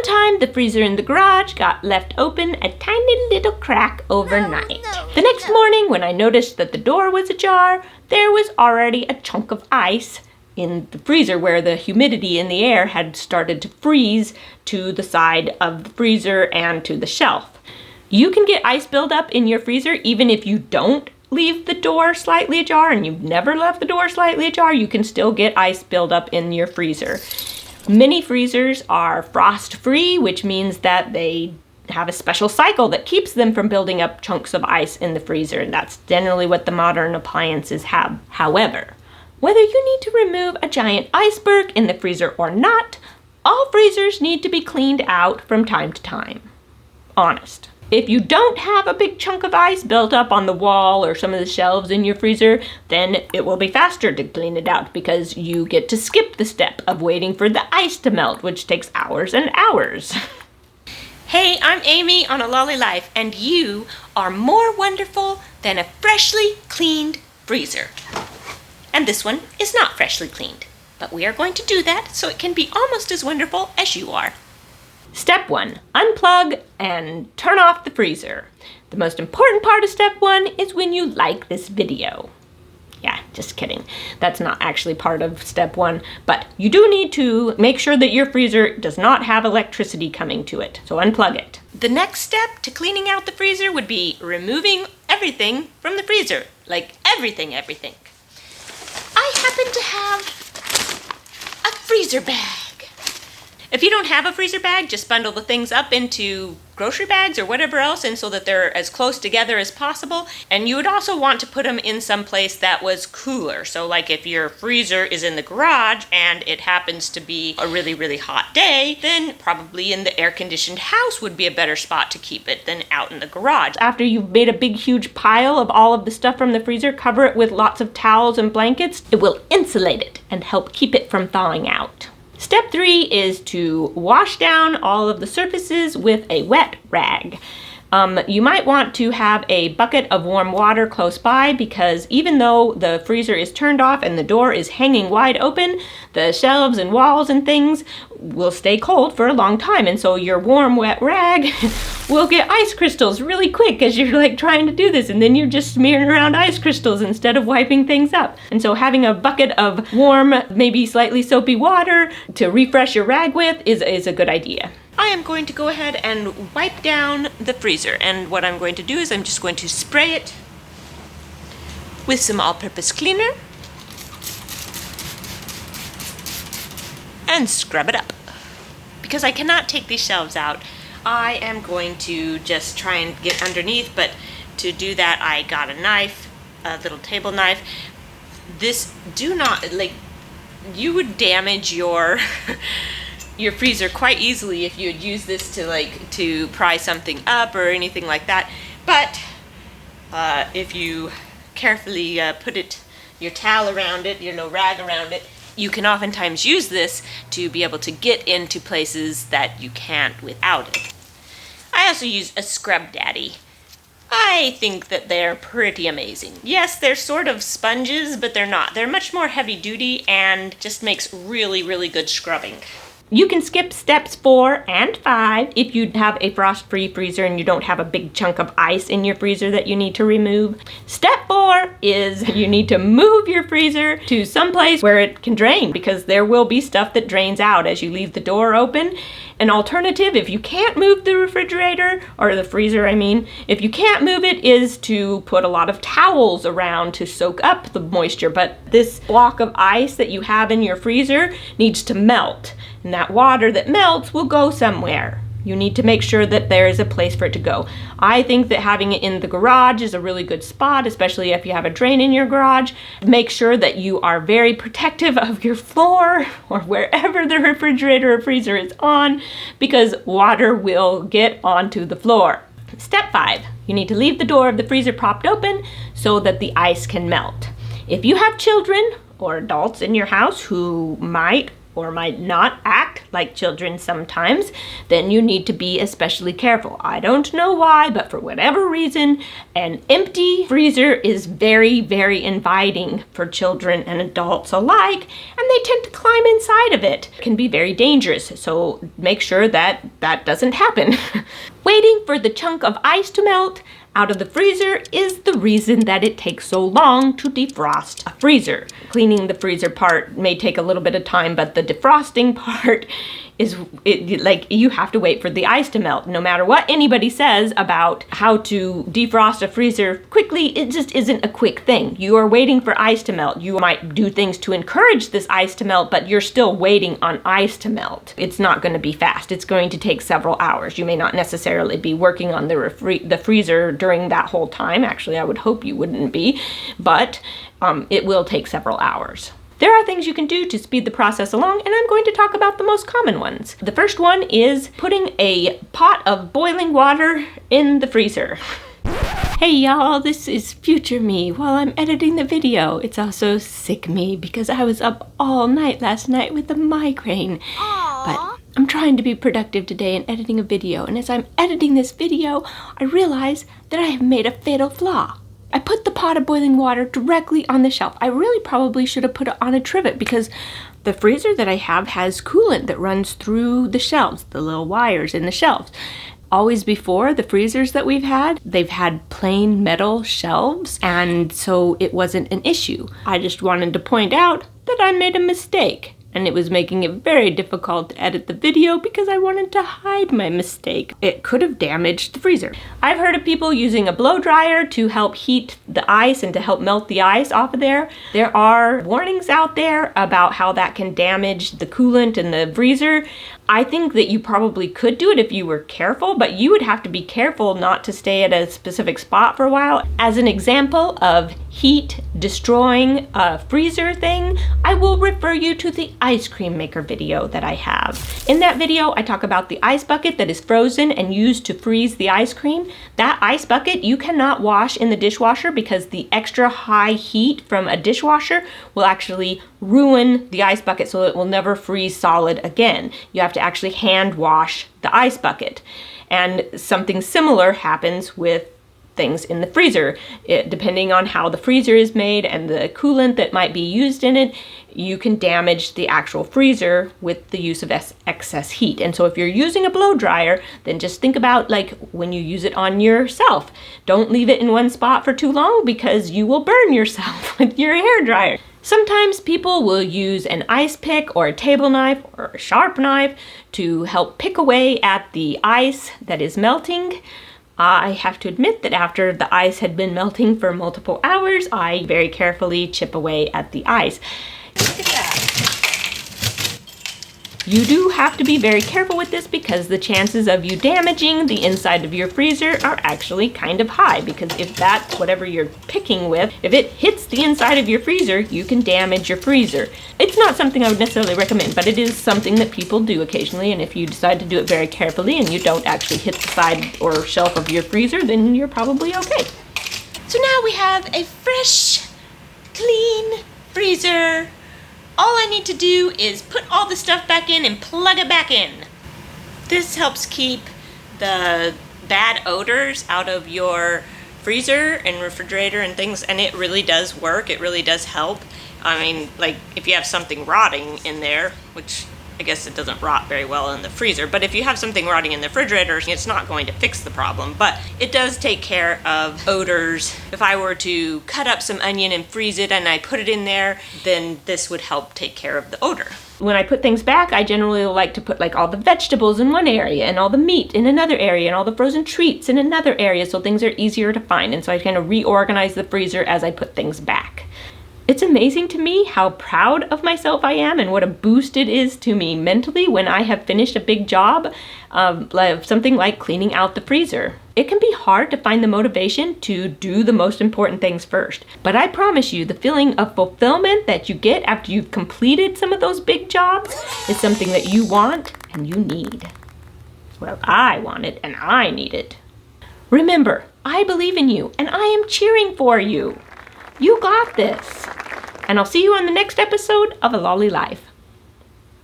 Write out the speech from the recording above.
One time, the freezer in the garage got left open a tiny little crack overnight. The next morning, when I noticed that the door was ajar, there was already a chunk of ice in the freezer where the humidity in the air had started to freeze to the side of the freezer and to the shelf. You can get ice buildup in your freezer even if you don't leave the door slightly ajar, and you've never left the door slightly ajar, you can still get ice buildup in your freezer. Many freezers are frost-free, which means that they have a special cycle that keeps them from building up chunks of ice in the freezer, and that's generally what the modern appliances have. However, whether you need to remove a giant iceberg in the freezer or not, all freezers need to be cleaned out from time to time. Honest. If you don't have a big chunk of ice built up on the wall or some of the shelves in your freezer, then it will be faster to clean it out because you get to skip the step of waiting for the ice to melt, which takes hours and hours. Hey, I'm Amy on A Lolly Life, and you are more wonderful than a freshly cleaned freezer. And this one is not freshly cleaned, but we are going to do that so it can be almost as wonderful as you are. Step 1, unplug and turn off the freezer. The most important part of step 1 is when you like this video. Yeah, just kidding. That's not actually part of step 1, but you do need to make sure that your freezer does not have electricity coming to it, so unplug it. The next step to cleaning out the freezer would be removing everything from the freezer, like everything. I happen to have a freezer bag. If you don't have a freezer bag, just bundle the things up into grocery bags or whatever else, and so that they're as close together as possible. And you would also want to put them in some place that was cooler. So like if your freezer is in the garage and it happens to be a really, really hot day, then probably in the air-conditioned house would be a better spot to keep it than out in the garage. After you've made a big, huge pile of all of the stuff from the freezer, cover it with lots of towels and blankets. It will insulate it and help keep it from thawing out. Step 3 is to wash down all of the surfaces with a wet rag. You might want to have a bucket of warm water close by because even though the freezer is turned off and the door is hanging wide open, the shelves and walls and things will stay cold for a long time, and so your warm wet rag will get ice crystals really quick as you're like trying to do this, and then you're just smearing around ice crystals instead of wiping things up. And so having a bucket of warm, maybe slightly soapy water to refresh your rag with is a good idea. I am going to go ahead and wipe down the freezer, and what I'm going to do is I'm just going to spray it with some all-purpose cleaner and scrub it up. Because I cannot take these shelves out, I am going to just try and get underneath, but to do that I got a knife, a little table knife. This, do not, like, you would damage your your freezer quite easily if you would use this to pry something up or anything like that. But if you carefully put your towel around it, rag around it, you can oftentimes use this to be able to get into places that you can't without it. I also use a Scrub Daddy. I think that they're pretty amazing. Yes, they're sort of sponges, but they're not. They're much more heavy duty and just makes really, really good scrubbing. You can skip steps 4 and 5 if you have a frost-free freezer and you don't have a big chunk of ice in your freezer that you need to remove. Step 4 is you need to move your freezer to some place where it can drain, because there will be stuff that drains out as you leave the door open. An alternative, if you can't move the refrigerator, or the freezer I mean, if you can't move it, is to put a lot of towels around to soak up the moisture. But this block of ice that you have in your freezer needs to melt. And that water that melts will go somewhere. You need to make sure that there is a place for it to go. I think that having it in the garage is a really good spot, especially if you have a drain in your garage. Make sure that you are very protective of your floor or wherever the refrigerator or freezer is on, because water will get onto the floor. Step 5, you need to leave the door of the freezer propped open so that the ice can melt. If you have children or adults in your house who might or might not act like children sometimes, then you need to be especially careful. I don't know why, but for whatever reason, an empty freezer is very, very inviting for children and adults alike, and they tend to climb inside of it. It can be very dangerous, so make sure that that doesn't happen. Waiting for the chunk of ice to melt out of the freezer is the reason that it takes so long to defrost a freezer. Cleaning the freezer part may take a little bit of time, but the defrosting part is like you have to wait for the ice to melt. No matter what anybody says about how to defrost a freezer quickly, it just isn't a quick thing. You are waiting for ice to melt. You might do things to encourage this ice to melt, but you're still waiting on ice to melt. It's not going to be fast. It's going to take several hours. You may not necessarily be working on the freezer during that whole time. Actually, I would hope you wouldn't be, but it will take several hours. There are things you can do to speed the process along, and I'm going to talk about the most common ones. The first one is putting a pot of boiling water in the freezer. Hey y'all, this is future me while I'm editing the video. It's also sick me because I was up all night last night with a migraine. But I'm trying to be productive today in editing a video, and as I'm editing this video, I realize that I have made a fatal flaw. I put the pot of boiling water directly on the shelf. I really probably should have put it on a trivet because the freezer that I have has coolant that runs through the shelves, the little wires in the shelves. Always before, the freezers that we've had, they've had plain metal shelves, and so it wasn't an issue. I just wanted to point out that I made a mistake. And it was making it very difficult to edit the video because I wanted to hide my mistake. It could have damaged the freezer. I've heard of people using a blow dryer to help heat the ice and to help melt the ice off of there. There are warnings out there about how that can damage the coolant in the freezer. I think that you probably could do it if you were careful, but you would have to be careful not to stay at a specific spot for a while. As an example of heat destroying a freezer thing, I will refer you to the ice cream maker video that I have. In that video, I talk about the ice bucket that is frozen and used to freeze the ice cream. That ice bucket you cannot wash in the dishwasher because the extra high heat from a dishwasher will actually ruin the ice bucket so it will never freeze solid again. You have to actually hand wash the ice bucket. And something similar happens with things in the freezer. Depending on how the freezer is made and the coolant that might be used in it, you can damage the actual freezer with the use of excess heat. And so if you're using a blow dryer, then just think about like when you use it on yourself. Don't leave it in one spot for too long because you will burn yourself with your hair dryer. Sometimes people will use an ice pick or a table knife or a sharp knife to help pick away at the ice that is melting. I have to admit that after the ice had been melting for multiple hours, I very carefully chip away at the ice. Look at that. You do have to be very careful with this because the chances of you damaging the inside of your freezer are actually kind of high, because if that, whatever you're picking with, if it hits the inside of your freezer, you can damage your freezer. It's not something I would necessarily recommend, but it is something that people do occasionally, and if you decide to do it very carefully and you don't actually hit the side or shelf of your freezer, then you're probably okay. So now we have a fresh, clean freezer. All I need to do is put all the stuff back in and plug it back in. This helps keep the bad odors out of your freezer and refrigerator and things, and it really does work. It really does help. I mean, like if you have something rotting in there, which I guess it doesn't rot very well in the freezer, but if you have something rotting in the refrigerator, it's not going to fix the problem, but it does take care of odors. If I were to cut up some onion and freeze it and I put it in there, then this would help take care of the odor. When I put things back, I generally like to put like all the vegetables in one area and all the meat in another area and all the frozen treats in another area so things are easier to find, and so I kind of reorganize the freezer as I put things back. It's amazing to me how proud of myself I am and what a boost it is to me mentally when I have finished a big job of something like cleaning out the freezer. It can be hard to find the motivation to do the most important things first, but I promise you the feeling of fulfillment that you get after you've completed some of those big jobs is something that you want and you need. Well, I want it and I need it. Remember, I believe in you and I am cheering for you. You got this. And I'll see you on the next episode of A Lolly Life.